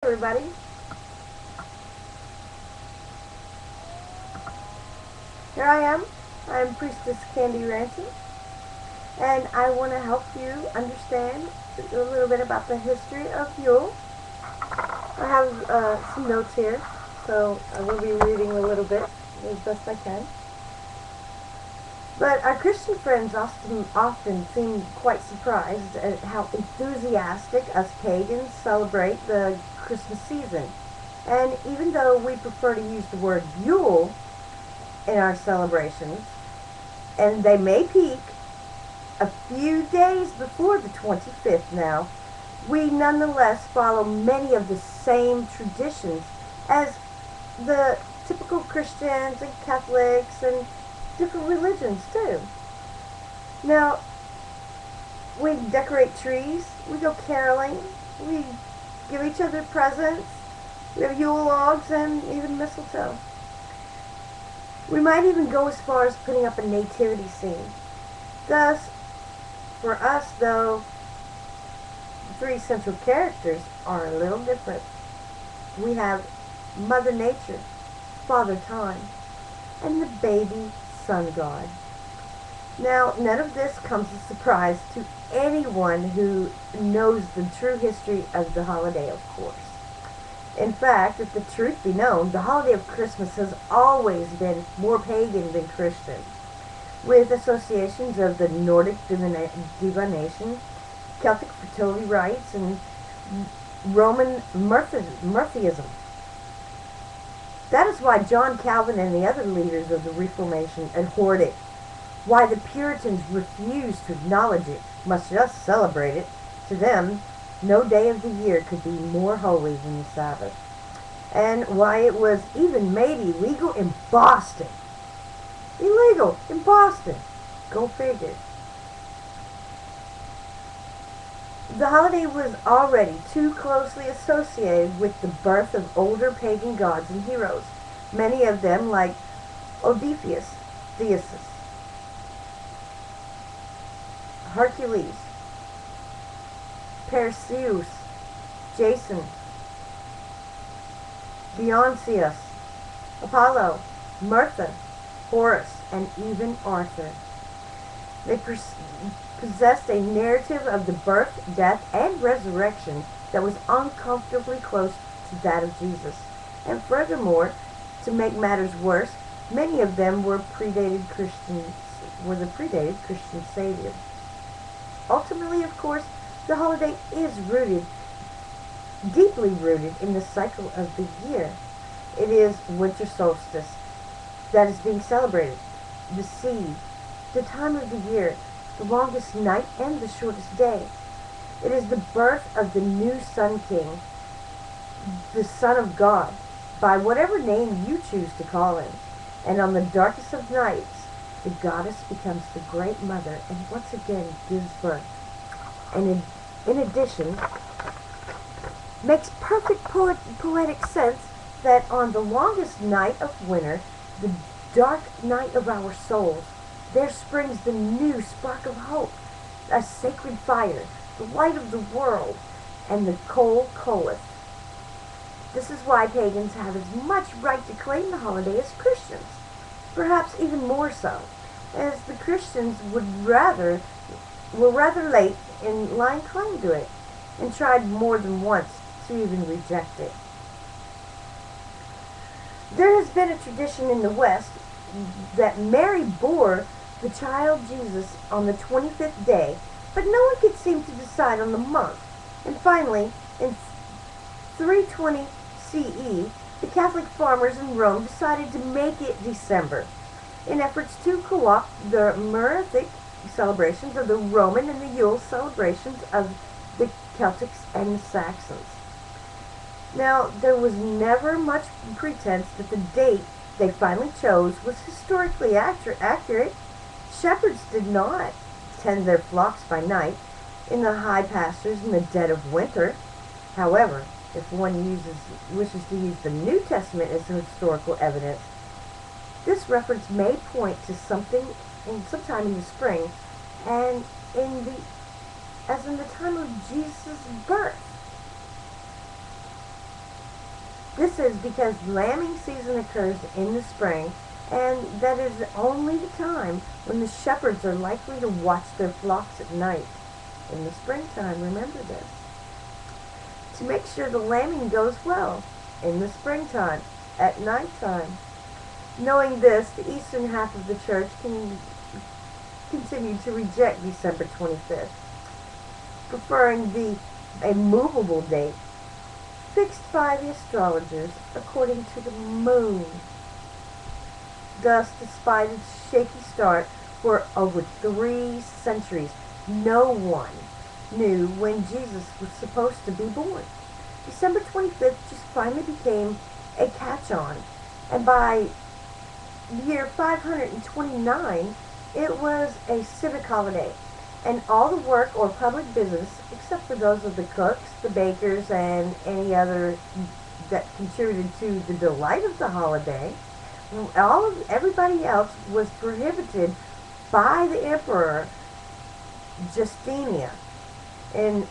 Everybody. Here I am. I'm Priestess Kandi Ranson, and I want to help you understand a little bit about the history of Yule. I have some notes here, so I will be reading a little bit as best I can. But our Christian friends often seem quite surprised at how enthusiastic us pagans celebrate the Christmas season. And even though we prefer to use the word Yule in our celebrations, and they may peak a few days before the 25th now, we nonetheless follow many of the same traditions as the typical Christians and Catholics and different religions too. Now, we decorate trees, we go caroling, we give each other presents, we have Yule logs and even mistletoe. We might even go as far as putting up a nativity scene. Thus, for us though, the three central characters are a little different. We have Mother Nature, Father Time, and the baby Sun God. Now, none of this comes as a surprise to anyone who knows the true history of the holiday, of course. In fact, if the truth be known, the holiday of Christmas has always been more pagan than Christian, with associations of the Nordic divination, Celtic fertility rites, and Roman Murphyism. That is why John Calvin and the other leaders of the Reformation abhorred it, why the Puritans refused to acknowledge it, much less celebrate it. To them, no day of the year could be more holy than the Sabbath, and why it was even made illegal in Boston. Illegal in Boston. Go figure. The holiday was already too closely associated with the birth of older pagan gods and heroes, many of them like Odysseus, Theseus, Hercules, Perseus, Jason, Dionysius, Apollo, Martha, Horus, and even Arthur. They possessed a narrative of the birth, death, and resurrection that was uncomfortably close to that of Jesus. And furthermore, to make matters worse, many of them were the predated Christian savior. Ultimately, of course, the holiday is deeply rooted in the cycle of the year. It is winter solstice that is being celebrated, the seed, the time of the year, the longest night and the shortest day. It is the birth of the new Sun King, the Son of God, by whatever name you choose to call him. And on the darkest of nights, the goddess becomes the great mother and once again gives birth. And in addition, makes perfect poetic sense that on the longest night of winter, the dark night of our souls, there springs the new spark of hope, a sacred fire, the light of the world, and the coal coaleth. This is why pagans have as much right to claim the holiday as Christians, perhaps even more so, as the Christians were rather late in laying claim to it, and tried more than once to even reject it. There has been a tradition in the West that Mary bore the child Jesus on the 25th day, but no one could seem to decide on the month. And finally, in 320 CE, the Catholic farmers in Rome decided to make it December, in efforts to co-opt the Mirific celebrations of the Roman and the Yule celebrations of the Celtics and the Saxons. Now, there was never much pretense that the date they finally chose was historically accurate. Shepherds did not tend their flocks by night in the high pastures in the dead of winter. However, if one wishes to use the New Testament as historical evidence, this reference may point to sometime in the spring, and as in the time of Jesus' birth. This is because lambing season occurs in the spring, and that is only the time when the shepherds are likely to watch their flocks at night. In the springtime, remember this. To make sure the lambing goes well, in the springtime, at nighttime. Knowing this, the eastern half of the church can continue to reject December 25th, preferring the immovable date fixed by the astrologers according to the moon. Thus, despite its shaky start, for over 3 centuries, no one knew when Jesus was supposed to be born. December 25th just finally became a catch-on, and by the year 529, it was a civic holiday, and all the work or public business, except for those of the cooks, the bakers, and any other that contributed to the delight of the holiday, everybody else was prohibited by the emperor Justinian. In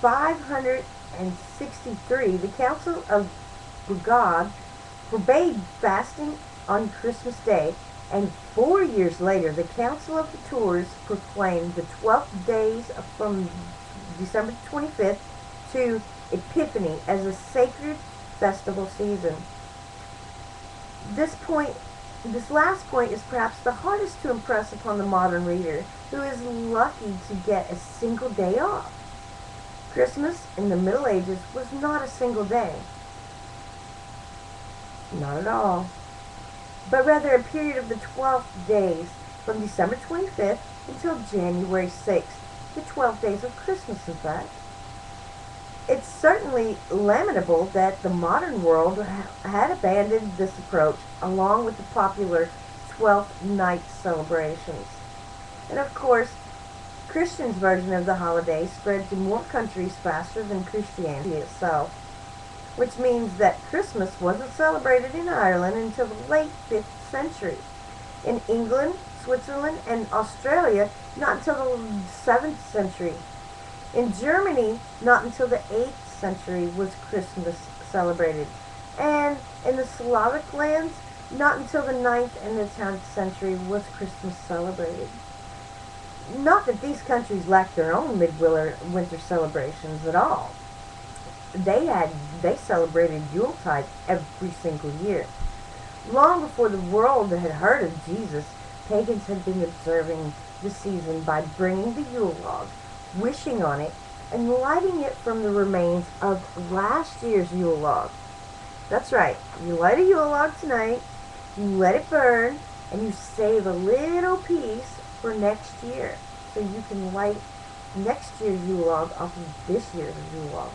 563, the Council of Brugad forbade fasting on Christmas Day, and 4 years later, the Council of the Tours proclaimed the 12 days from December 25th to Epiphany as a sacred festival season. This last point is perhaps the hardest to impress upon the modern reader, who is lucky to get a single day off. Christmas in the Middle Ages was not a single day. Not at all. But rather a period of the 12 days from December 25th until January 6th, the 12 days of Christmas, in fact. It's certainly lamentable that the modern world had abandoned this approach along with the popular 12th night celebrations. And of course, Christians' version of the holiday spread to more countries faster than Christianity itself, which means that Christmas wasn't celebrated in Ireland until the late 5th century. In England, Switzerland, and Australia, not until the 7th century. In Germany, not until the 8th century was Christmas celebrated. And in the Slavic lands, not until the 9th and the 10th century was Christmas celebrated. Not that these countries lacked their own midwinter celebrations at all. They celebrated Yuletide every single year. Long before the world had heard of Jesus, pagans had been observing the season by bringing the Yule log, wishing on it, and lighting it from the remains of last year's Yule log. That's right, you light a Yule log tonight, you let it burn, and you save a little piece for next year, so you can light next year's Yule log off of this year's Yule log.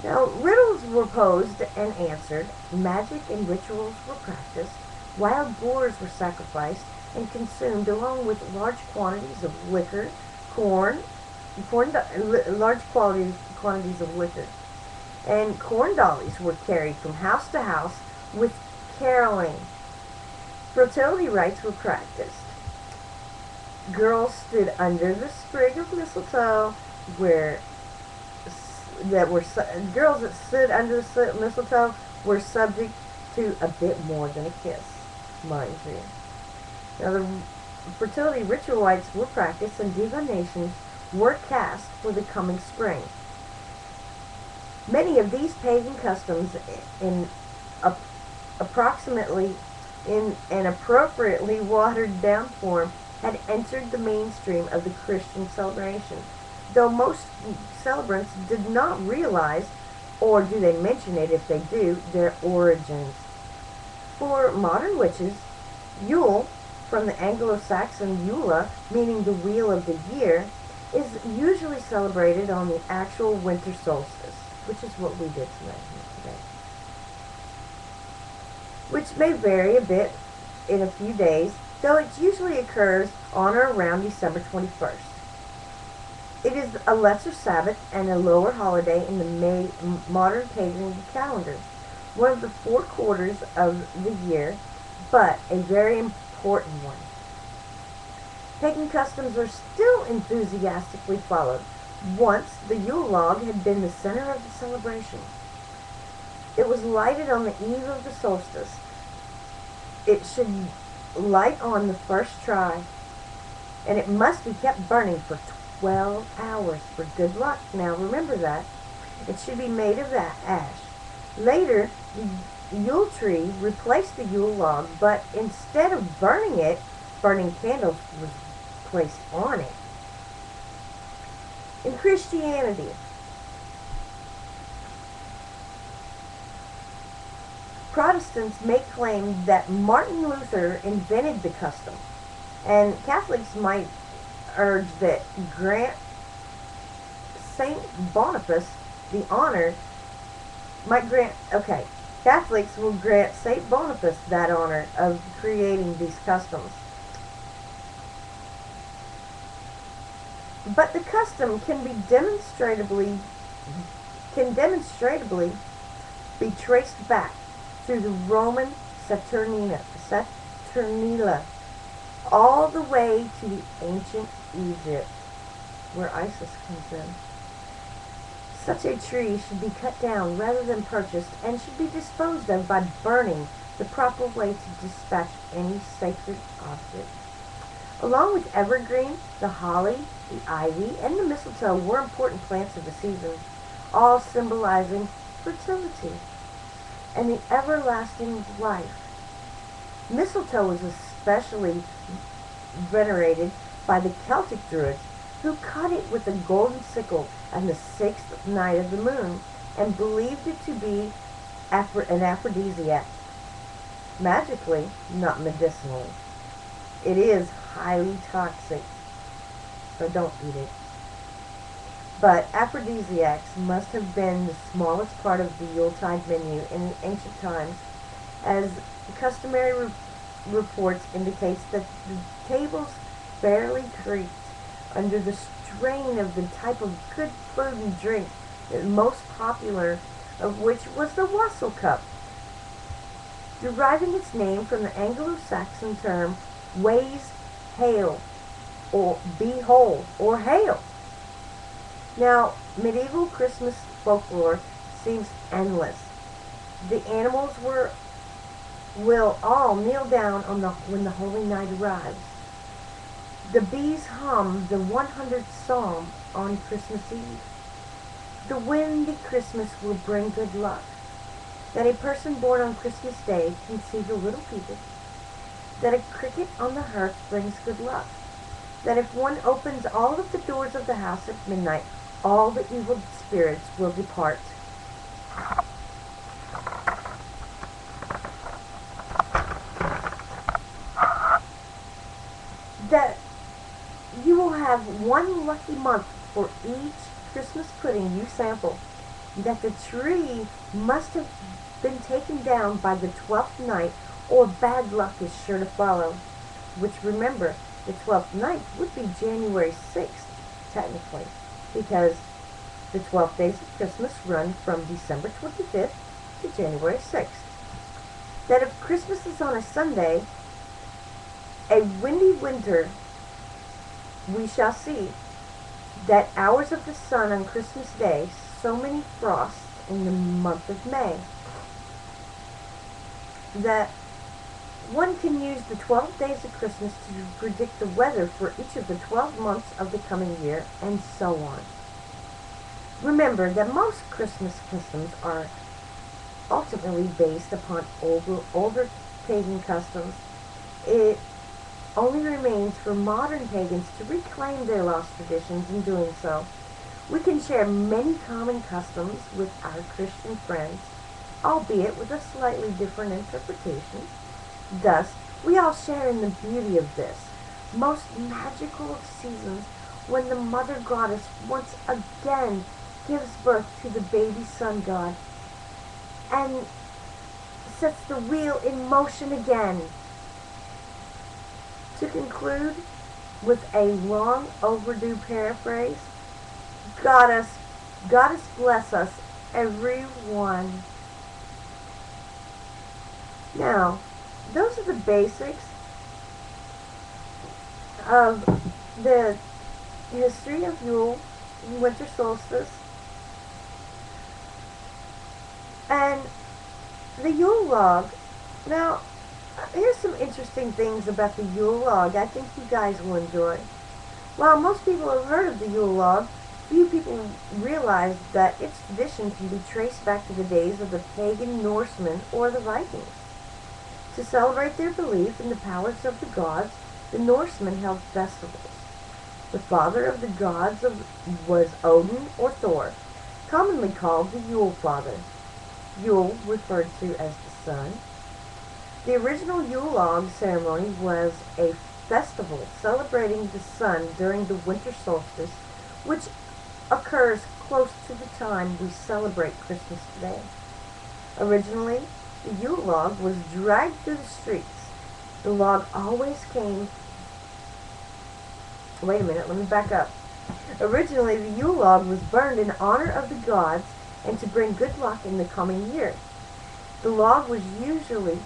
Now, riddles were posed and answered, magic and rituals were practiced, wild boars were sacrificed and consumed along with large quantities of liquor, large quantities of liquor. And corn dollies were carried from house to house with caroling. Fertility rites were practiced. Girls stood under the sprig of mistletoe girls that stood under the mistletoe were subject to a bit more than a kiss, mind you. Now, the fertility ritual rites were practiced and divinations were cast for the coming spring. Many of these pagan customs in an appropriately watered down form had entered the mainstream of the Christian celebration, though most celebrants did not realize, or do they mention it if they do, their origins. For modern witches, Yule, from the Anglo-Saxon Yule, meaning the wheel of the year, is usually celebrated on the actual winter solstice, which is what we did today. Which may vary a bit in a few days, though it usually occurs on or around December 21st. It is a lesser Sabbath and a lower holiday in the modern pagan calendar, one of the 4 quarters of the year, but a very important one. Pagan customs are still enthusiastically followed once the Yule log had been the center of the celebration. It was lighted on the eve of the solstice. It should light on the first try, and it must be kept burning for 12 hours for good luck. Now remember that. It should be made of that ash. Later, the Yule tree replaced the Yule log, but instead of burning it, burning candles was placed on it. In Christianity, Protestants may claim that Martin Luther invented the custom, and Catholics might urge that grant Saint Boniface the honor Catholics will grant Saint Boniface that honor of creating these customs. But the custom can demonstrably be traced back through the Roman Saturnalia, all the way to the ancient Egypt, where Isis comes in. Such a tree should be cut down rather than purchased, and should be disposed of by burning, the proper way to dispatch any sacred object. Along with evergreen, the holly, the ivy, and the mistletoe were important plants of the season, all symbolizing fertility and the everlasting life. Mistletoe was especially venerated by the Celtic Druids, who cut it with a golden sickle on the 6th night of the moon, and believed it to be an aphrodisiac. Magically, not medicinally. It is highly toxic, so don't eat it. But aphrodisiacs must have been the smallest part of the Yuletide menu in ancient times, as customary reports indicates that the tables barely creaked under the strain of the type of good food and drink, the most popular of which was the wassail cup, deriving its name from the Anglo-Saxon term ways hail, or behold, or hail. Now, medieval Christmas folklore seems endless. The animals will all kneel down when the holy night arrives. The bees hum the 100th psalm on Christmas Eve. The windy Christmas will bring good luck. That a person born on Christmas Day can see the little people. That a cricket on the hearth brings good luck. That if one opens all of the doors of the house at midnight, all the evil spirits will depart. That you will have one lucky month for each Christmas pudding you sample. That the tree must have been taken down by the 12th night, or bad luck is sure to follow. Which, remember, the 12th night would be January 6th, technically, because the 12 days of Christmas run from December 25th to January 6th. That if Christmas is on a Sunday, a windy winter we shall see. That hours of the sun on Christmas Day, so many frosts in the month of May. That one can use the 12 days of Christmas to predict the weather for each of the 12 months of the coming year, and so on. Remember that most Christmas customs are ultimately based upon older pagan customs. It only remains for modern pagans to reclaim their lost traditions. In doing so, we can share many common customs with our Christian friends, albeit with a slightly different interpretation. Thus, we all share in the beauty of this most magical of seasons, when the Mother Goddess once again gives birth to the baby sun god and sets the wheel in motion again. To conclude with a long overdue paraphrase, Goddess bless us, everyone. Now, those are the basics of the history of Yule, winter solstice. And the Yule log, now, here's some interesting things about the Yule log I think you guys will enjoy. While most people have heard of the Yule log, few people realize that its tradition can be traced back to the days of the pagan Norsemen or the Vikings. To celebrate their belief in the powers of the gods, the Norsemen held festivals. The father of the gods was Odin or Thor, commonly called the Yule father. Yule referred to as the sun. The original Yule log ceremony was a festival celebrating the sun during the winter solstice, which occurs close to the time we celebrate Christmas today. Originally, the Yule log was dragged through the streets. The log always came... Wait a minute, let me back up. Originally, the Yule log was burned in honor of the gods and to bring good luck in the coming year. The log was usually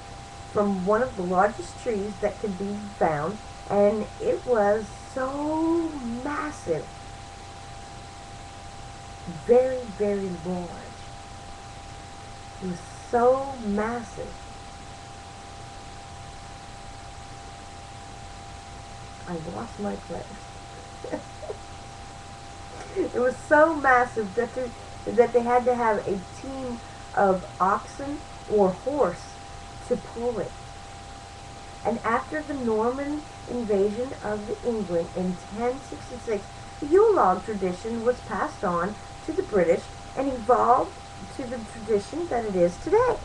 from one of the largest trees that could be found, and it was so massive. Very, very large. It was so massive. I lost my place. It was so massive that they had to have a team of oxen or horse to pull it. And after the Norman invasion of England in 1066, the Yule log tradition was passed on to the British and evolved to the tradition that it is today.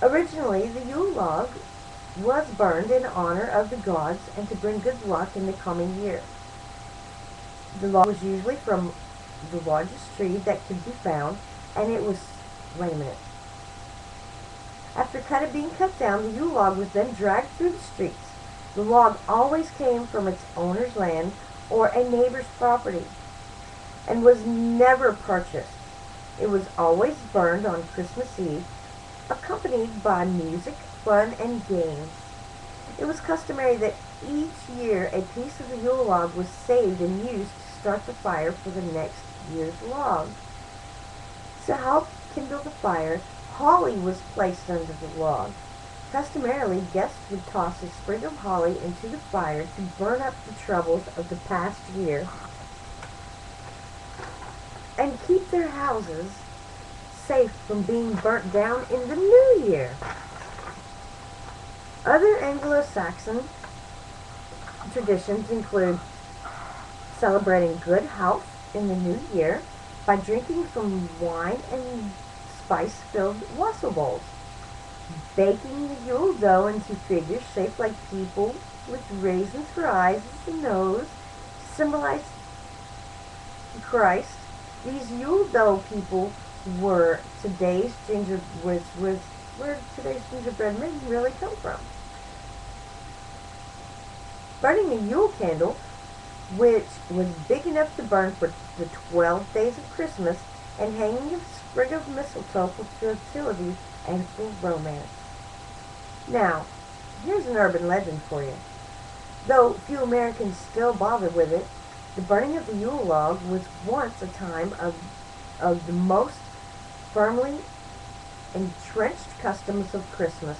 Originally, the Yule log was burned in honor of the gods and to bring good luck in the coming year. The log was usually from the largest tree that could be found, and it was... Wait a minute. After being cut down, the Yule log was then dragged through the streets. The log always came from its owner's land or a neighbor's property and was never purchased. It was always burned on Christmas Eve, accompanied by music, fun, and games. It was customary that each year a piece of the Yule log was saved and used to start the fire for the next year's log. To help kindle the fire, holly was placed under the log. Customarily, guests would toss a sprig of holly into the fire to burn up the troubles of the past year and keep their houses safe from being burnt down in the new year. Other Anglo-Saxon traditions include celebrating good health in the new year by drinking from wine and spice-filled wassail bowls, baking the Yule dough into figures shaped like people with raisins for eyes and nose to symbolize Christ. These Yule dough people were today's where today's gingerbread men really come from. Burning a Yule candle, which was big enough to burn for the 12 days of Christmas, and hanging a sprig of mistletoe for fertility and for romance. Now, here's an urban legend for you. Though few Americans still bother with it, the burning of the Yule log was once a time of the most firmly entrenched customs of Christmas.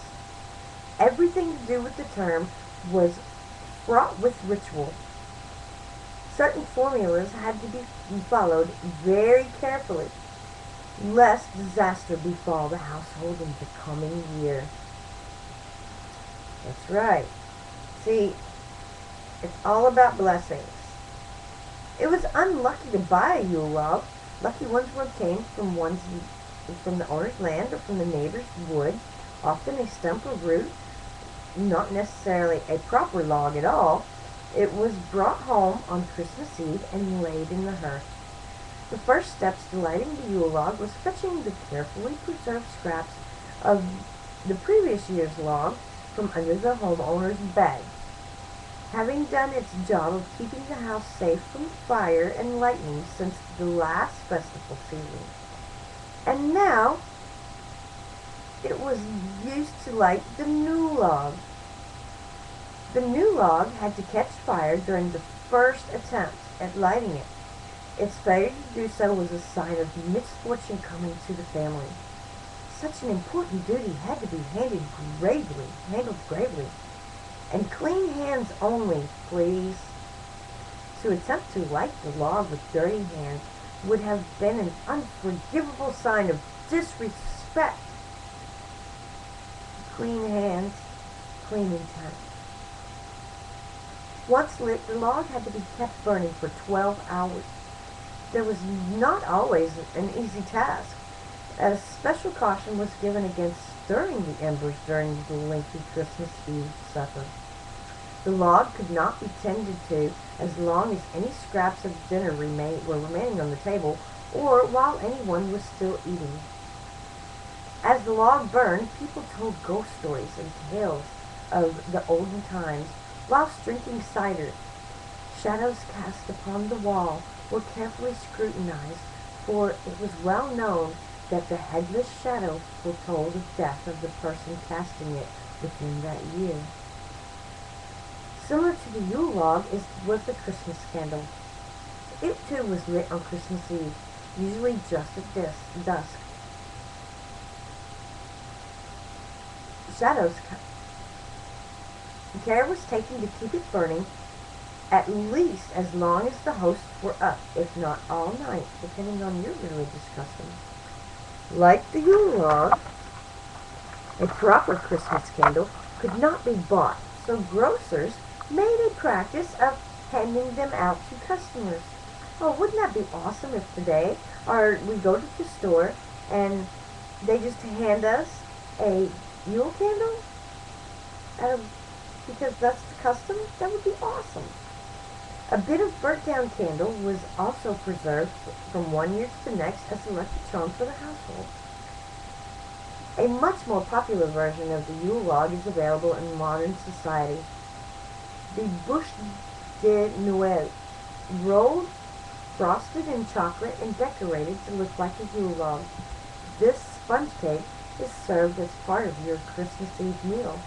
Everything to do with the term was fraught with ritual. Certain formulas had to be followed very carefully, lest disaster befall the household in the coming year. That's right. See, it's all about blessings. It was unlucky to buy a Yule log. Lucky ones came from the owner's land or from the neighbor's wood, often a stump or root, not necessarily a proper log at all. It was brought home on Christmas Eve and laid in the hearth. The first steps to lighting the Yule log was fetching the carefully preserved scraps of the previous year's log from under the homeowner's bed. Having done its job of keeping the house safe from fire and lightning since the last festival season. And now, it was used to light the new log. The new log had to catch fire during the first attempt at lighting it. Its failure to do so was a sign of misfortune coming to the family. Such an important duty had to be handled gravely. And clean hands only, please. To attempt to light the log with dirty hands would have been an unforgivable sign of disrespect. Clean hands, clean intent. Once lit, the log had to be kept burning for 12 hours. There was not always an easy task, as special caution was given against stirring the embers during the lengthy Christmas Eve supper. The log could not be tended to as long as any scraps of dinner were remaining on the table, or while anyone was still eating. As the log burned, people told ghost stories and tales of the olden times whilst drinking cider. Shadows cast upon the wall were carefully scrutinized, for it was well known that the headless shadow foretold the death of the person casting it within that year. Similar to the Yule log was the Christmas candle. It too was lit on Christmas Eve, usually just at dusk. Care was taken to keep it burning at least as long as the hosts were up, if not all night, depending on your religious custom. Like the Yule log, a proper Christmas candle could not be bought, so grocers made a practice of handing them out to customers. Oh, wouldn't that be awesome if today we go to the store and they just hand us a Yule candle because that's the custom? That would be awesome. A bit of burnt down candle was also preserved from one year to the next as a lucky charm for the household. A much more popular version of the Yule log is available in modern society. The bûche de Noël, rolled, frosted in chocolate, and decorated to look like a Yule log. This sponge cake is served as part of your Christmas Eve meal.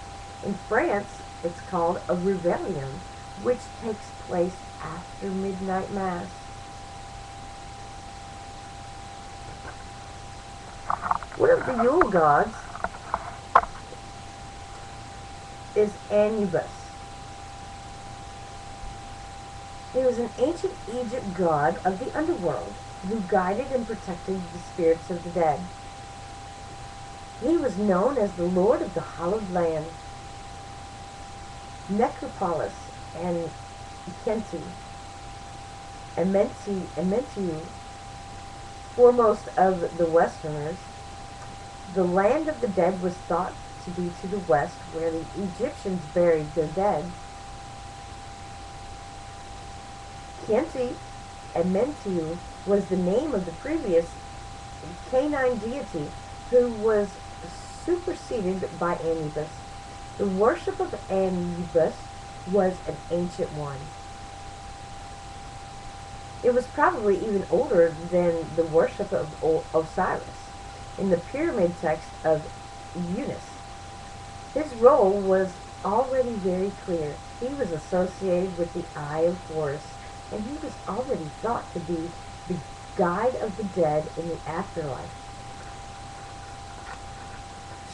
In France, it's called a réveillon, which takes place after midnight mass. One of the Yule gods is Anubis. He was an ancient Egypt god of the underworld who guided and protected the spirits of the dead. He was known as the Lord of the Hallowed Land. Necropolis and Kenti, Amentiu, foremost of the Westerners, the land of the dead was thought to be to the west, where the Egyptians buried their dead. Kenti Amentiu was the name of the previous canine deity who was superseded by Anubis. The worship of Anubis was an ancient one. It was probably even older than the worship of Osiris in the pyramid text of Uranus. His role was already very clear. He was associated with the Eye of Horus, and he was already thought to be the guide of the dead in the afterlife,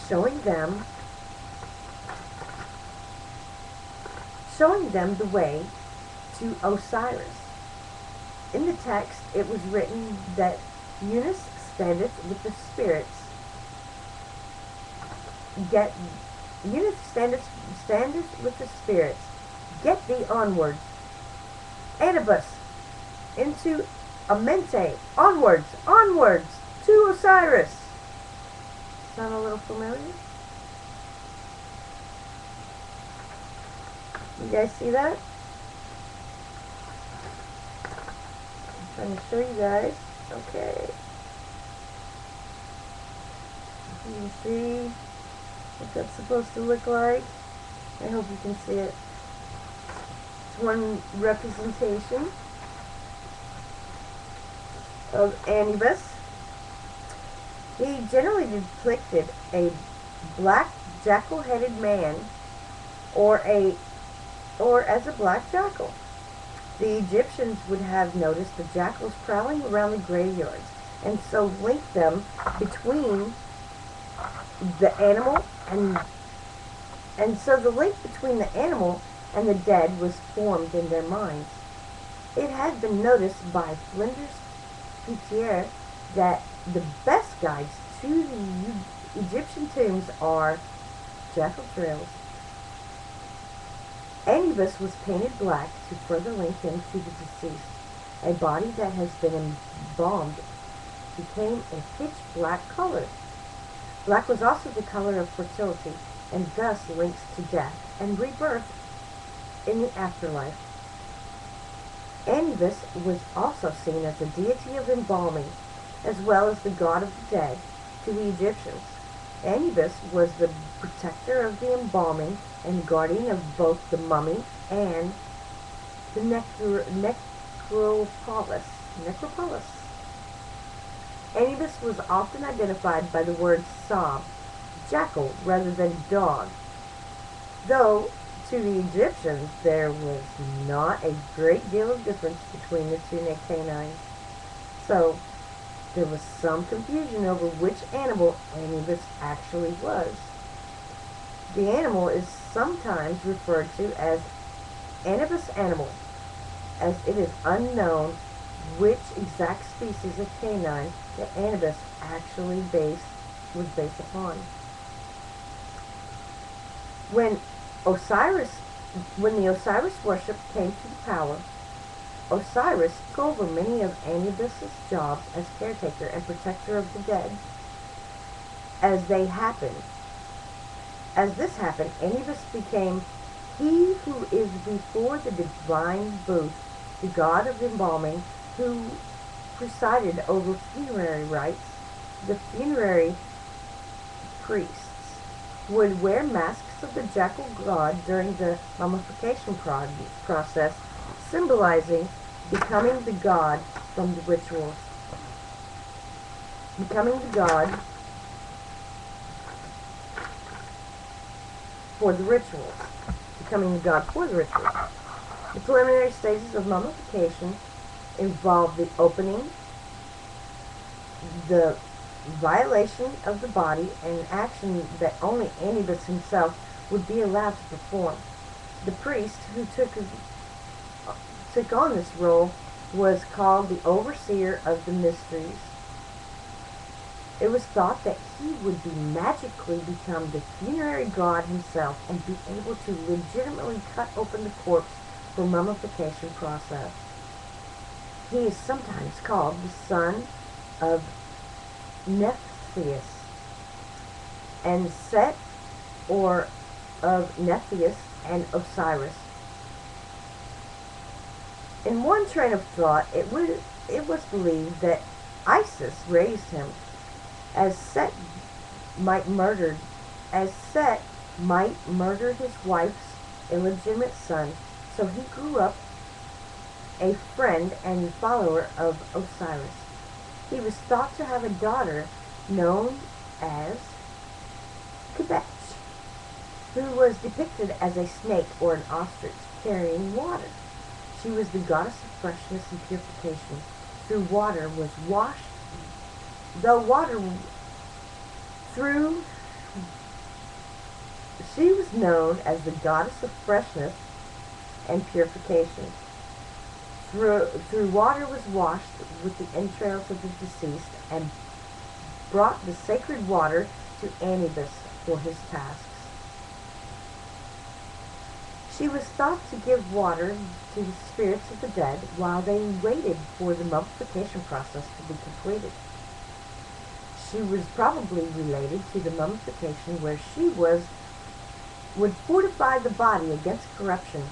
showing them the way to Osiris. In the text, it was written that Uranus standeth with the spirits. Uranus standeth with the spirits. Get thee onwards. Anubis, into Amente, onwards to Osiris. Sound a little familiar? You guys see that? I'm trying to show you guys. Okay. You can see what that's supposed to look like. I hope you can see it. It's one representation of Anubis. He generally depicted a black jackal-headed man or as a black jackal. The Egyptians would have noticed the jackals prowling around the graveyards, and so linked them between the animal and so the link between the animal and the dead was formed in their minds. It had been noticed by Flinders Peters that the best guides to the Egyptian tombs are jackal trails. Anubis was painted black to further link him to the deceased. A body that has been embalmed became a pitch black color. Black was also the color of fertility, and thus links to death and rebirth in the afterlife. Anubis was also seen as the deity of embalming, as well as the god of the dead to the Egyptians. Anubis was the protector of the embalming and guardian of both the mummy and the necropolis. Anubis was often identified by the word sob, jackal rather than dog, though to the Egyptians there was not a great deal of difference between the two canines. So there was some confusion over which animal Anubis actually was. The animal is sometimes referred to as Anubis animal, as it is unknown which exact species of canine that Anubis actually was based upon. When the Osiris worship came to the power, Osiris took over many of Anubis's jobs as caretaker and protector of the dead. As this happened, Anubis became he who is before the divine booth, the god of embalming, who presided over funerary rites. The funerary priests would wear masks of the jackal god during the mummification process, symbolizing becoming the god from the rituals. Becoming the god for the rituals. Becoming the god for the rituals. The preliminary stages of mummification involve the opening, the violation of the body, an action that only Anubis himself would be allowed to perform. The priest who took on this role was called the overseer of the mysteries. It was thought that he would be magically become the funerary god himself and be able to legitimately cut open the corpse for mummification process. He is sometimes called the son of Nephthys and Set, or of Nephthys and Osiris. In one train of thought, it was believed that Isis raised him, as Set might murder his wife's illegitimate son, so he grew up a friend and follower of Osiris. He was thought to have a daughter known as Kebech, who was depicted as a snake or an ostrich carrying water. She was the goddess of freshness and purification. Through water was washed, she was known as the goddess of freshness and purification. Through water was washed with the entrails of the deceased and brought the sacred water to Anubis for his tasks. She was thought to give water to the spirits of the dead while they waited for the mummification process to be completed. She was probably related to the mummification where she would fortify the body against corruption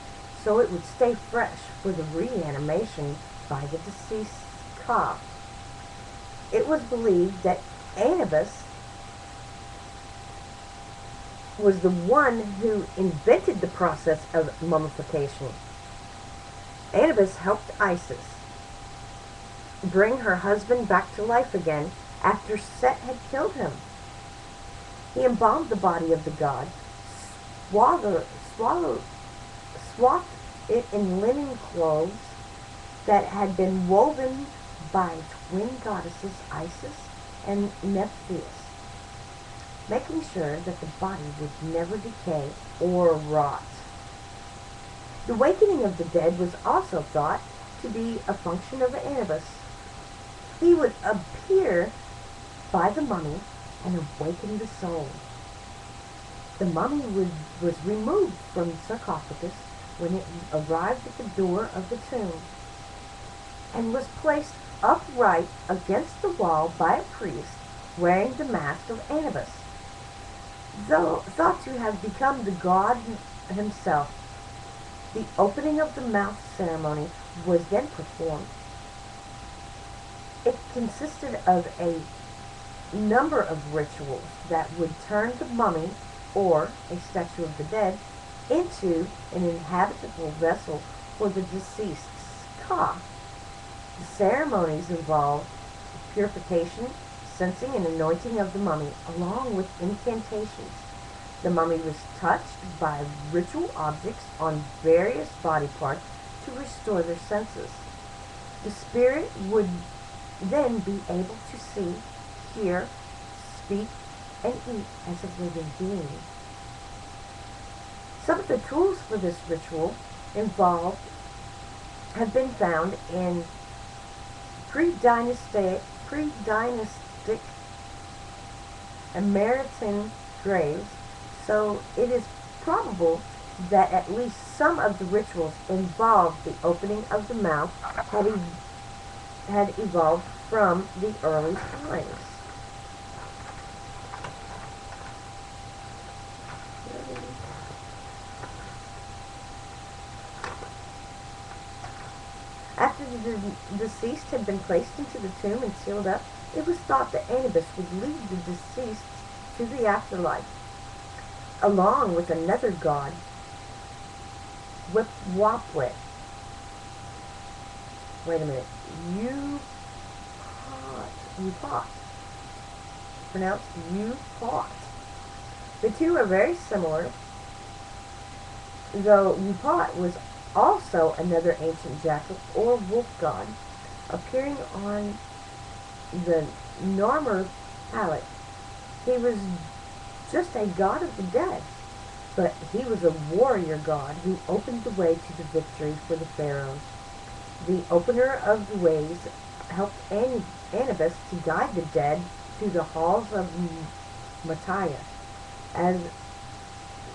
so it would stay fresh for the reanimation by the deceased ka. It was believed that Anubis was the one who invented the process of mummification. Anubis helped Isis bring her husband back to life again after Set had killed him. He embalmed the body of the god, swathed it in linen clothes, that had been woven by twin goddesses Isis and Nephthys, making sure that the body would never decay or rot. The awakening of the dead was also thought to be a function of Anubis. He would appear by the mummy and awaken the soul. The mummy was removed from the sarcophagus when it arrived at the door of the tomb and was placed upright against the wall by a priest wearing the mask of Anubis. Though thought to have become the god himself, the opening of the mouth ceremony was then performed. It consisted of a number of rituals that would turn the mummy, or a statue of the dead, into an inhabitable vessel for the deceased's ka. The ceremonies involved purification, cleansing, and anointing of the mummy, along with incantations. The mummy was touched by ritual objects on various body parts to restore their senses. The spirit would then be able to see, hear, speak, and eat as a living being. Some of the tools for this ritual involved have been found in pre-dynastic American graves, so it is probable that at least some of the rituals involved the opening of the mouth had evolved from the early times. After the deceased had been placed into the tomb and sealed up, it was thought that Anubis would lead the deceased to the afterlife, along with another god, Wapwit. Wait a minute. Upot. Pronounced Upot. The two are very similar, though Upot was also another ancient jackal or wolf god, appearing on the Narmer palette. He was just a god of the dead, but he was a warrior god who opened the way to the victory for the pharaohs. The opener of the ways helped Anubis to guide the dead to the halls of Matiah, as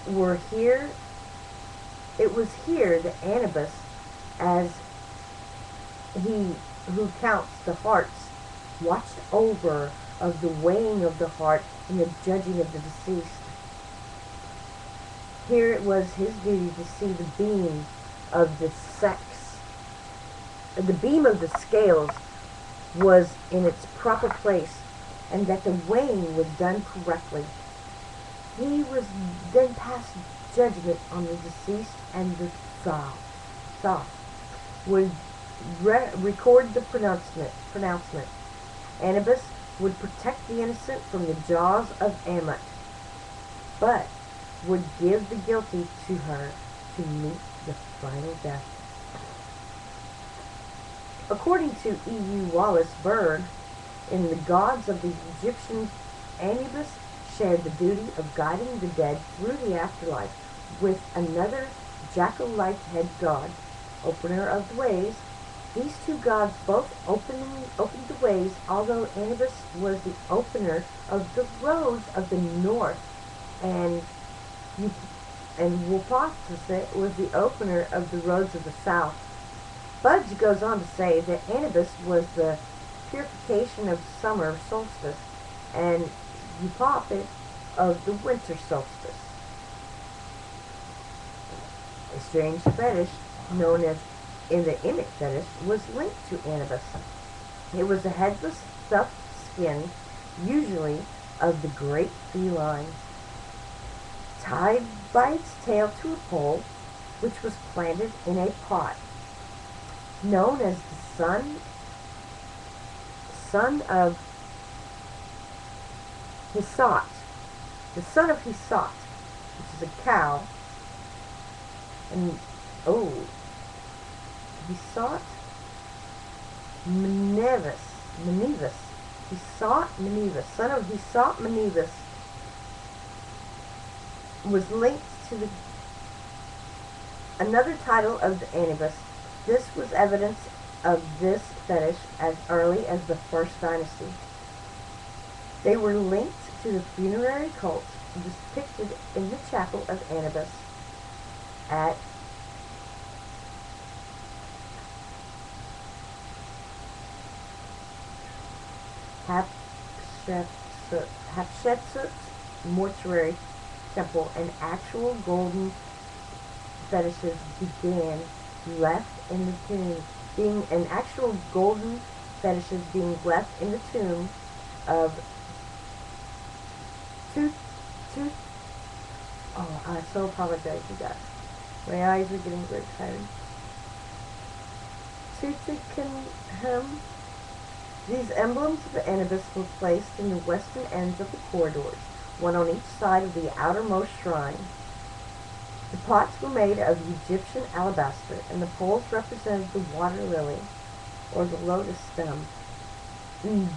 were here. It was here that Anubis, as he who counts the hearts, watched over of the weighing of the heart and the judging of the deceased. Here it was his duty to see the beam of the scales was in its proper place, and that the weighing was done correctly. He was then passed judgment on the deceased, and the Thoth would record the pronouncement. Anubis would protect the innocent from the jaws of Ammon, but would give the guilty to her to meet the final death. According to E.U. Wallace Berg, in The Gods of the Egyptians, Anubis shared the duty of guiding the dead through the afterlife with another jackal-like head god, opener of the ways. These two gods both opened the ways, although Anubis was the opener of the roads of the north, and Wapwit was the opener of the roads of the south. Budge goes on to say that Anubis was the purification of summer solstice, and Wapwit of the winter solstice. A strange fetish known as in the Emmett fetish was linked to Anubis. It was a headless stuffed skin, usually of the great feline, tied by its tail to a pole, which was planted in a pot. Known as the son of Hesot, which is a cow, and Hesot, Menevus, son of Hesop Menevus, was linked to another title of the Anubis. This was evidence of this fetish as early as the First Dynasty. They were linked to the funerary cult depicted in the chapel of Anubis at Hatshepsut's mortuary temple, and actual golden fetishes began left in the tomb, being left in the tomb of Tooth. Oh, I so apologize, you guys. My eyes are getting very tired. Tutankhamun. These emblems of the Anubis were placed in the western ends of the corridors, one on each side of the outermost shrine. The pots were made of Egyptian alabaster, and the poles represented the water lily, or the lotus stem, and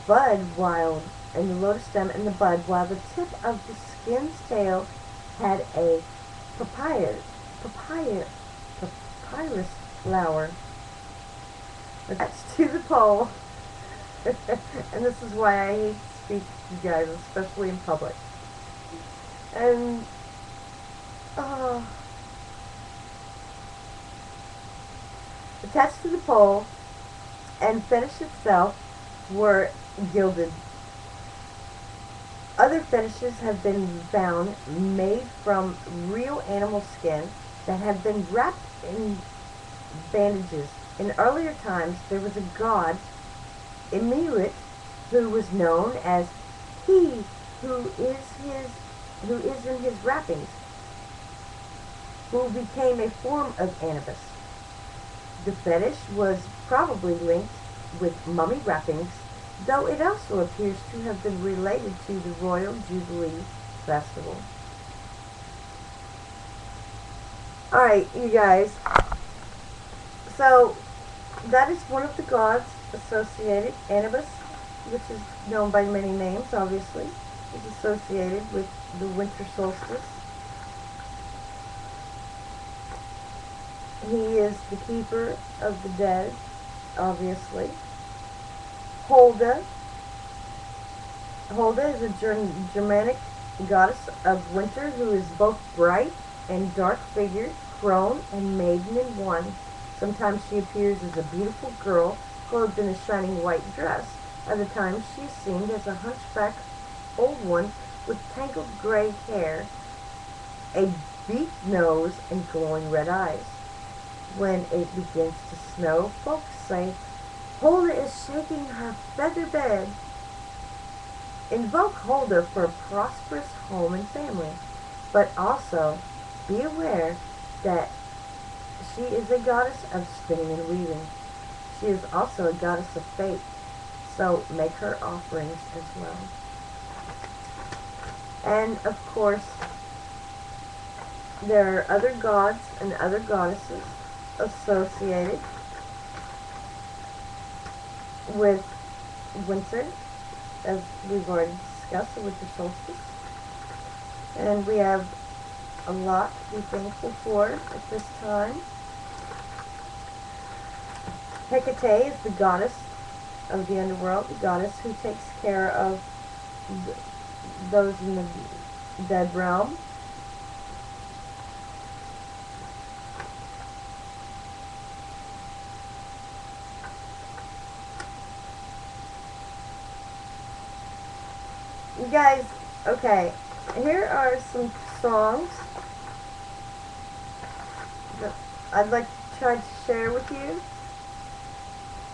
while the tip of the skin's tail had a papyrus flower attached to the pole. And this is why I hate to speak to you guys, especially in public. And attached to the pole and fetish itself were gilded. Other fetishes have been found made from real animal skin that have been wrapped in bandages. In earlier times, there was a god, Inuit, who was known as he who is in his wrappings, who became a form of Anubis. The fetish was probably linked with mummy wrappings, though it also appears to have been related to the Royal Jubilee Festival. Alright, you guys. So, that is one of the gods associated. Anubis, which is known by many names, obviously, is associated with the winter solstice. He is the keeper of the dead, obviously. Holda is a Germanic goddess of winter who is both bright and dark figured, crone and maiden in one. Sometimes she appears as a beautiful girl clothed in a shining white dress. Other times she is seen as a hunchback old one with tangled gray hair, a beaked nose, and glowing red eyes. When it begins to snow, folks say, Holda is shaking her feather bed. Invoke Holda for a prosperous home and family, but also be aware that she is a goddess of spinning and weaving. She is also a goddess of fate, so make her offerings as well. And of course, there are other gods and other goddesses associated with winter, as we've already discussed, the winter solstice. And we have a lot to be thankful for at this time. Hecate is the goddess of the underworld, the goddess who takes care of those in the dead realm. You guys, okay, here are some songs that I'd like to try to share with you.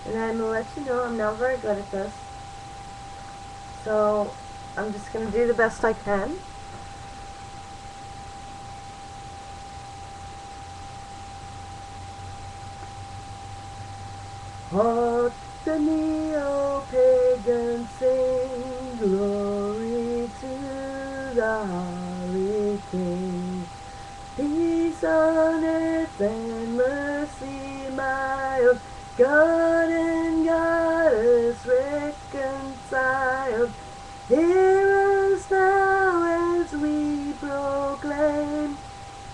And I'm going to let you know I'm not very good at this. So I'm just going to do the best I can. Hark the neo-pagans sing, glory to the Holy King. Peace on earth and mercy mild, God and God world. Hear us now as we proclaim,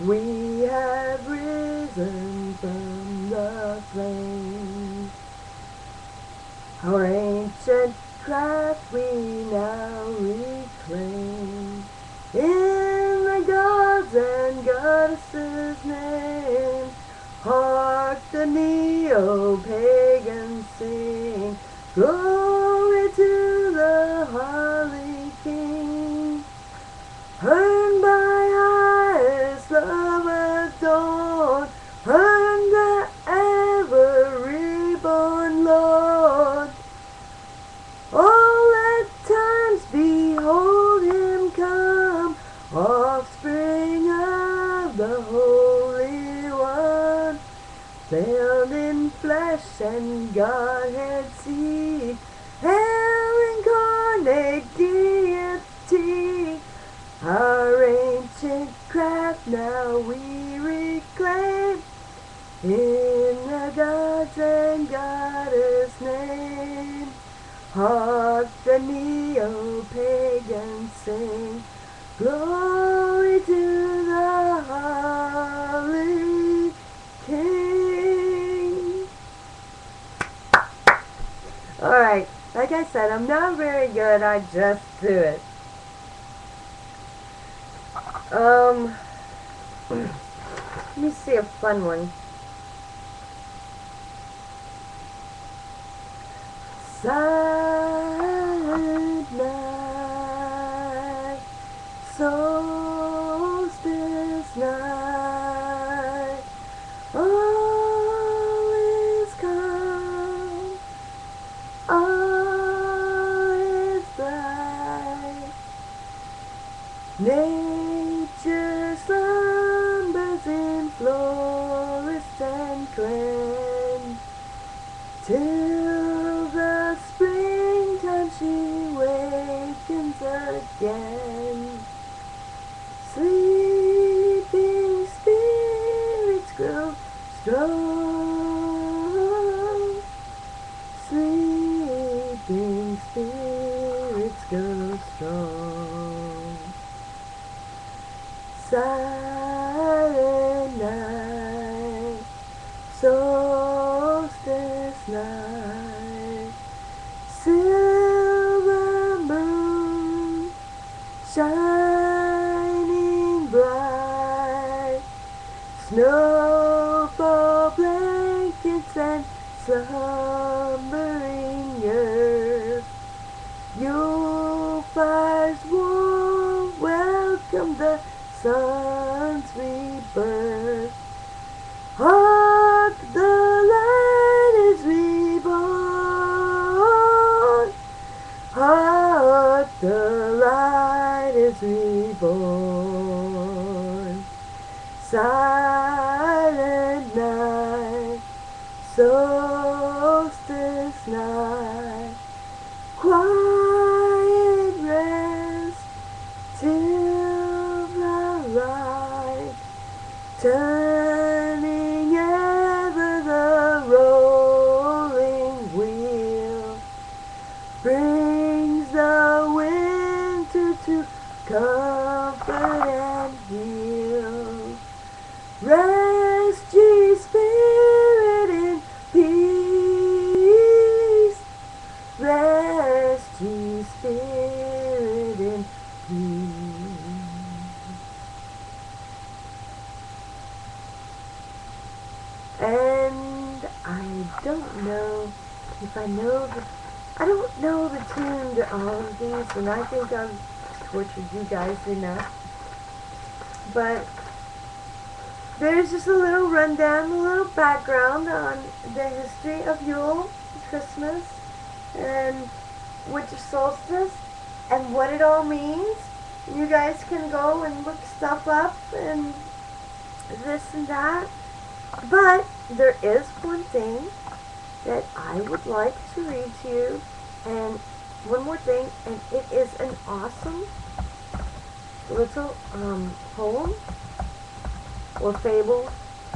we have risen from the flames. Our ancient craft we now reclaim. In the gods and goddesses' name, hark the neo-pagans sing, glory to the Harley King. Earned by highest love adored, earned the ever-reborn Lord. All at times behold him come, offspring of the Holy One, veiled in flesh and Godhead seed, hail incarnate deity. Our ancient craft now we reclaim, in the gods and goddess name. Hark the neo-pagans sing, glory to the Harley King. Alright, like I said, I'm not very good, I just do it. Let me see a fun one. Silent night, solstice night, all is calm, all is bright. Nature slumbers in florist and cleanse, till the springtime she wakens again. Sleeping spirits grow strong, sleeping spirits grow strong. Silent night, solstice night, silver moon shining bright, snowfall blankets and slumbering earth. Yule fires warm welcome the sun's rebirth. Hark, the light is reborn. Hark, the light is reborn. Silent night, solstice night, quiet rest till the light, turning ever the rolling wheel, brings the winter to comfort and heal. Rest, ye spirit, in peace. Rest, ye spirit, in peace. And I don't know if I know the tune to all of these, and I think I've tortured you guys enough. But there's just a little rundown, a little background on the history of Yule, Christmas, and winter solstice, and what it all means. You guys can go and look stuff up and this and that. But there is one thing that I would like to read to you, and one more thing, and it is an awesome little poem or fable,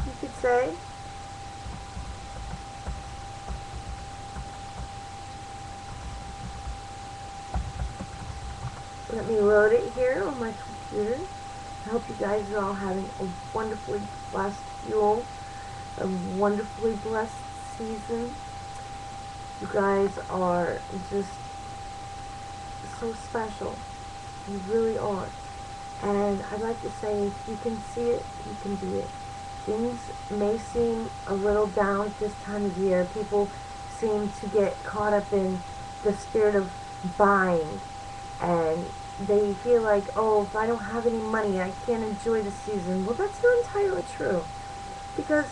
you could say. Let me load it here on my computer. I hope you guys are all having a wonderfully blessed Yule, a wonderfully blessed season. You guys are just so special. You really are. And I'd like to say, if you can see it, you can do it. Things may seem a little down at this time of year. People seem to get caught up in the spirit of buying, and they feel like, oh, if I don't have any money, I can't enjoy the season. Well, that's not entirely true, because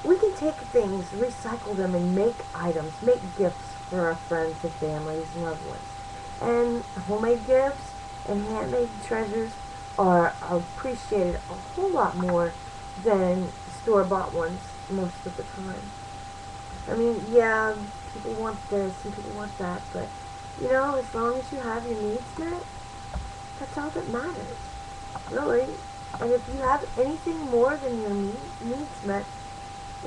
we can take things, recycle them, and make items, make gifts for our friends and families and loved ones. And homemade gifts and handmade treasures are appreciated a whole lot more than store-bought ones most of the time. I mean, yeah, people want this and people want that, but, you know, as long as you have your needs met, that's all that matters, really. And if you have anything more than your needs met,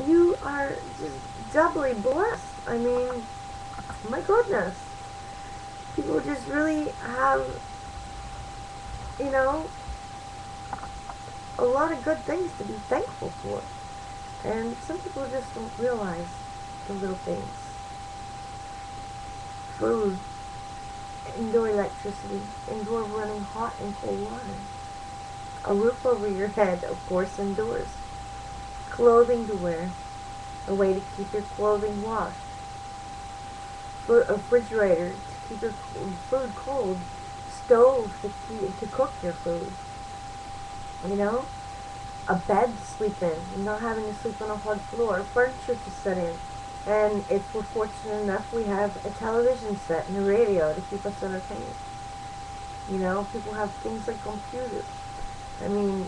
you are just doubly blessed. I mean, my goodness. People just really have, you know, a lot of good things to be thankful for. And some people just don't realize the little things. Food, indoor electricity, indoor running hot and cold water. A roof over your head, of course, indoors. Clothing to wear, a way to keep your clothing washed. A refrigerator to keep your food cold. Stove to cook your food. You know? A bed to sleep in. You're not having to sleep on a hard floor. Furniture to sit in. And if we're fortunate enough, we have a television set and a radio to keep us entertained. You know, people have things like computers. I mean,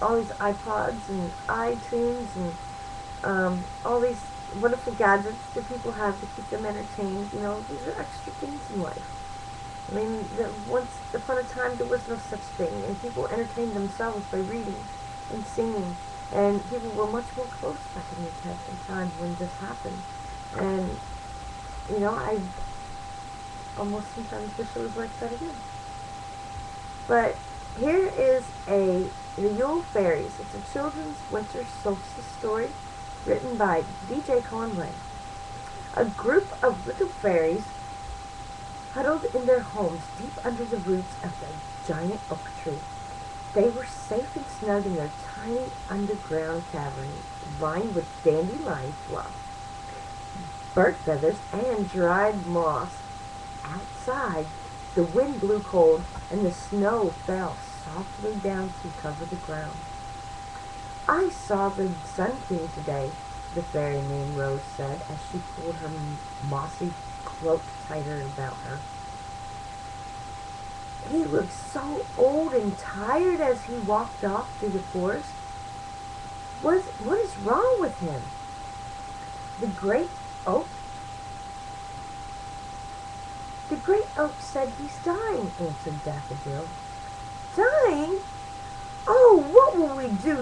all these iPods and iTunes and all these wonderful gadgets that people have to keep them entertained. You know, these are extra things in life. I mean, once upon a time there was no such thing, and people entertained themselves by reading and singing, and people were much more close back in the time when this happened. And, you know, I almost sometimes wish it was like that again. But here is the Yule Fairies. It's a children's winter solstice story written by D.J. Conway. A group of little fairies huddled in their homes deep under the roots of a giant oak tree. They were safe and snug in their tiny underground cavern, lined with dandelion fluff, bird feathers, and dried moss. Outside, the wind blew cold, and the snow fell softly down to cover the ground. I saw the Sun King today, the fairy named Rose said, as she pulled her mossy cloak tighter about her. He looked so old and tired as he walked off through the forest. What is wrong with him? The great oak said he's dying, answered Daffodil. Dying? Oh, what will we do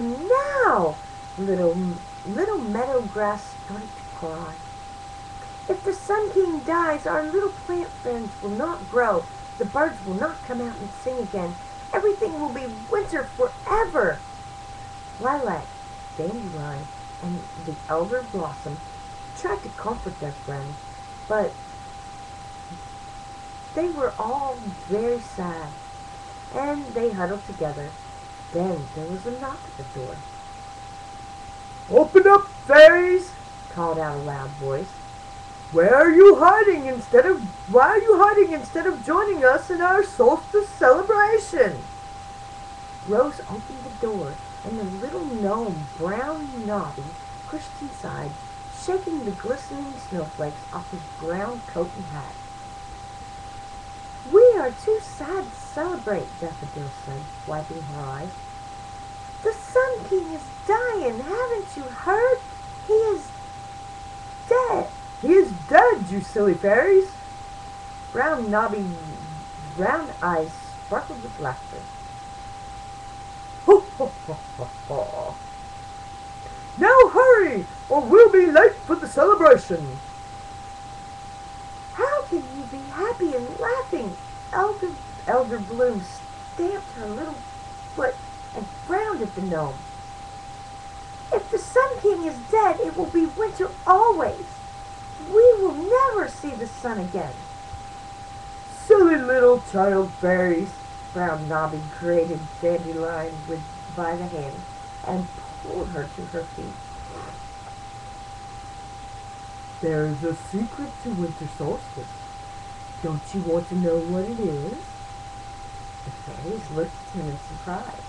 now? Little Meadowgrass started to cry. If the Sun King dies, our little plant friends will not grow. The birds will not come out and sing again. Everything will be winter forever. Lilac, Dandelion, and the Elder Blossom tried to comfort their friend, but they were all very sad, and they huddled together. Then there was a knock at the door. "Open up, fairies!" called out a loud voice. Why are you hiding instead of joining us in our solstice celebration?" Rose opened the door, and the little gnome, Brown Nobby, pushed inside, shaking the glistening snowflakes off his brown coat and hat. "We are too sad to celebrate," Daffodil said, wiping her eyes. "The Sun King is dying, haven't you heard? He is dead." "He is dead, you silly fairies!" Brown Nobby's brown eyes sparkled with laughter. "Ho, ho, ho, ho, ho! Now hurry, or we'll be late for the celebration." "How can you be happy and laughing Elder Bloom stamped her little foot and frowned at the gnome. If the Sun King is dead, it will be winter always. We will never see the sun again. Silly little child fairies, frowned Nobby, created Dandelion by the hand and pulled her to her feet. There is a secret to winter solstice. Don't you want to know what it is? The fairies looked at him in surprise.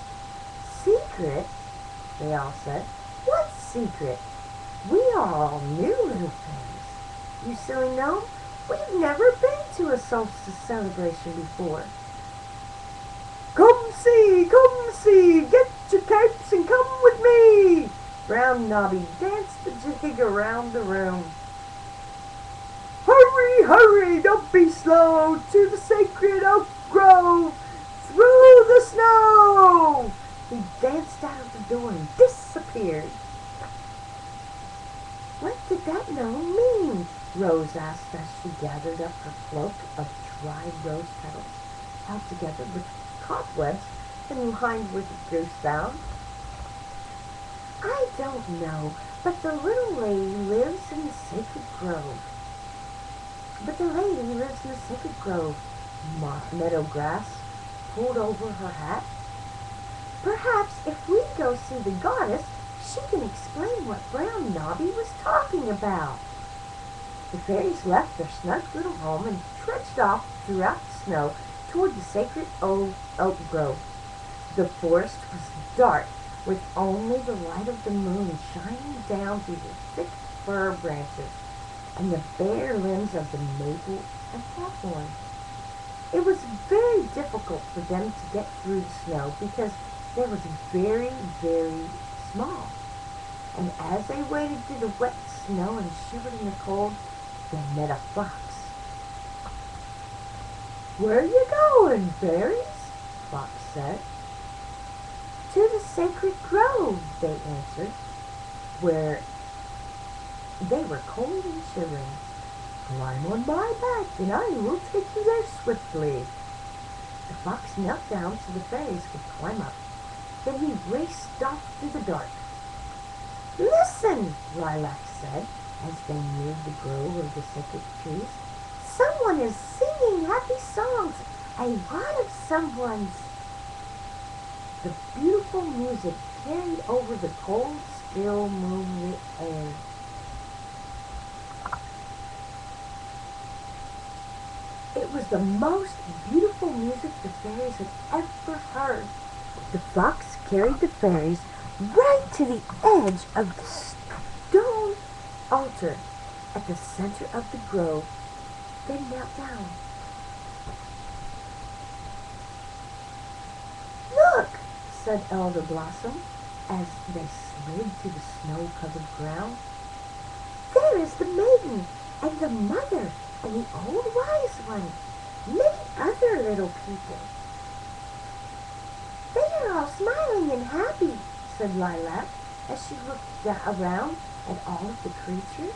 Secret? They all said. What secret? We are all new little fairies. You silly gnome, we've never been to a solstice celebration before. Come see, get your capes and come with me. Brown Nobby danced the jig around the room. Hurry, hurry, don't be slow, to the sacred oak grove, through the snow! He danced out of the door and disappeared. What did that gnome mean? Rose asked as she gathered up her cloak of dried rose petals, held together with cobwebs and lined with goose down. I don't know, but the little lady lives in the sacred grove. Meadowgrass pulled over her hat. Perhaps if we go see the goddess, she can explain what Brown Nobby was talking about. The fairies left their snug little home and trudged off throughout the snow toward the sacred oak grove. The forest was dark, with only the light of the moon shining down through the thick fir branches and the bare limbs of the maple and hawthorn. It was very difficult for them to get through the snow because it was very, very small. And as they waded through the wet snow and shivered in the cold, they met a fox. Where are you going, fairies? Fox said. To the sacred grove, they answered, where they were cold and shivering. Climb on my back, and I will take you there swiftly. The fox knelt down so the fairies could climb up. Then he raced off through the dark. Listen, Lilac said, as they neared the grove of the sacred trees. Someone is singing happy songs, a lot of someone's. The beautiful music carried over the cold, still, moonlit air. It was the most beautiful music the fairies had ever heard. The fox carried the fairies right to the edge of the stone altar at the center of the grove, then knelt down. Look, said Elder Blossom, as they slid to the snow-covered ground. There is the maiden, and the mother, and the old wise one, many other little people. They are all smiling and happy, said Lilac, as she looked around at all of the creatures.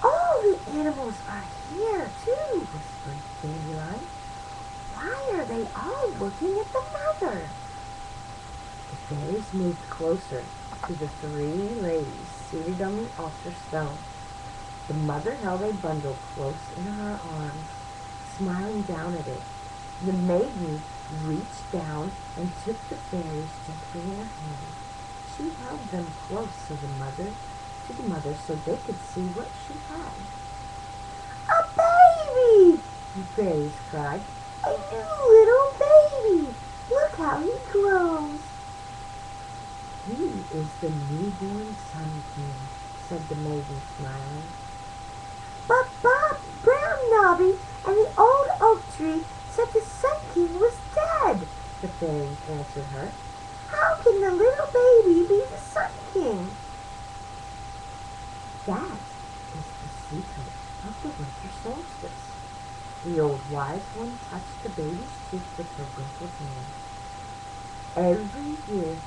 All the animals are here, too, whispered Dandelion. Why are they all looking at the mother? The fairies moved closer to the three ladies seated on the altar stone. The mother held a bundle close in her arms, smiling down at it. The maiden reached down and took the fairies gently in her hand. She held them close to the mother so they could see what she had. A baby! The fairies cried. A new little baby! Look how he glows! He is the newborn Sun King, said the maiden, smiling. But Brown Nobby and the old oak tree said the Sun King was dead, the fairies answered her. How can the little baby be the Sun King? That is the secret of the winter solstice. The old wise one touched the baby's cheek with her wrinkled hand. Every year,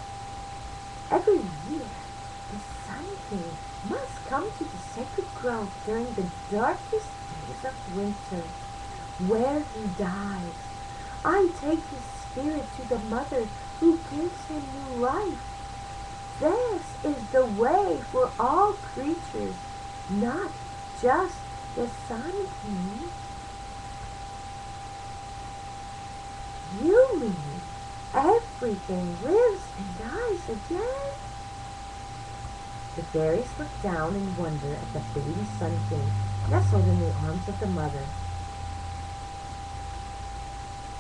the Sun King must come to the sacred grove during the darkest days of winter. where he dies. I take his spirit to the mother who gives him new life. This is the way for all creatures, not just the Sun King. You mean everything lives and dies again? The fairies looked down in wonder at the baby Sun King nestled in the arms of the mother.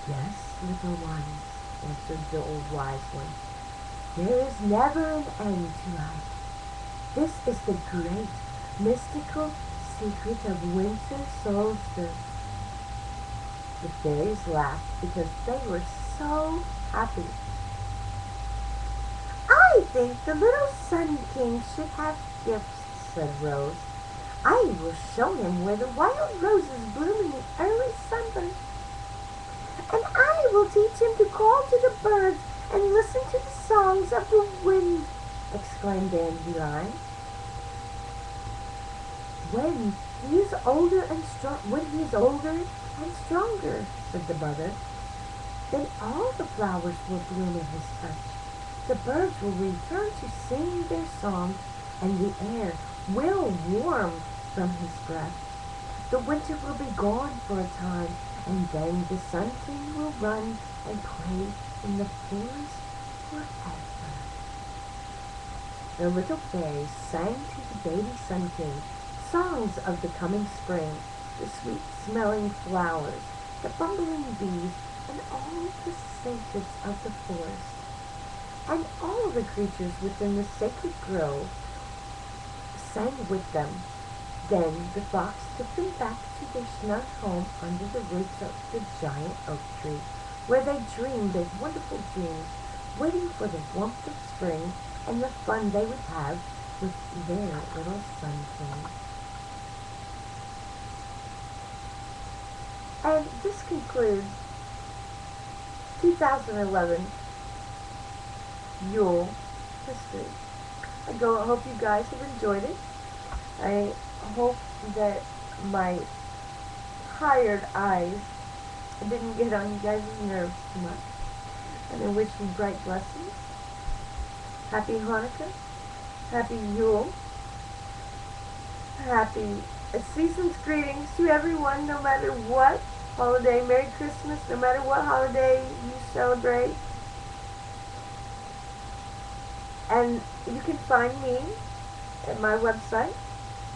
Yes, little ones, answered the old wise one. There is never an end to life. This is the great mystical secret of winter solstice. The fairies laughed because they were so happy. I think the little Sun King should have gifts, said Rose. I will show him where the wild roses bloom in the early sunburst. And I will teach him to call to the birds and listen to the songs of the wind, exclaimed Dandelion. When he is older and stronger, said the mother, then all the flowers will bloom in his touch. The birds will return to sing their songs, and the air will warm from his breath. The winter will be gone for a time, and then the Sun King will run and play in the forest forever. The little fairies sang to the baby Sun King songs of the coming spring, the sweet-smelling flowers, the bumbling bees, and all the sacreds of the forest. And all the creatures within the sacred grove sang with them. Then the fox took them back to their snug home under the roots of the giant oak tree, where they dreamed their wonderful dreams, waiting for the warmth of spring and the fun they would have with their little Sun King. And this concludes 2011 Yule history. I hope you guys have enjoyed it. I hope that my tired eyes didn't get on you guys' nerves too much. And I wish you bright blessings. Happy Hanukkah. Happy Yule. Happy season's greetings to everyone, no matter what holiday. Merry Christmas, no matter what holiday you celebrate. And you can find me at my website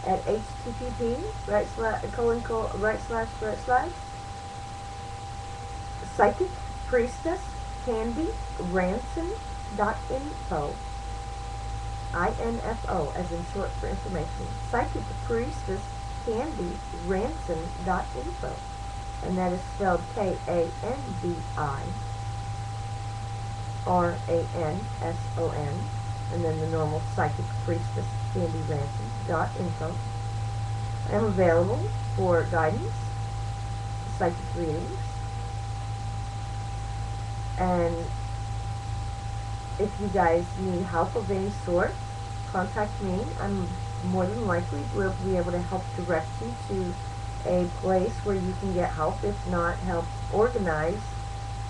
at http psychic priestess Kandi Ranson.info. INFO as in short for information. Psychic priestess Kandi Ranson.info. And that is spelled KandiRanson. And then the normal Psychic Priestess Kandi Ranson.info. I am available for guidance, psychic readings, and if you guys need help of any sort, contact me. I'm more than likely will be able to help direct you to a place where you can get help, if not help organize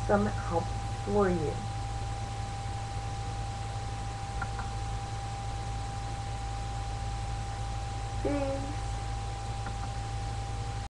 some help for you.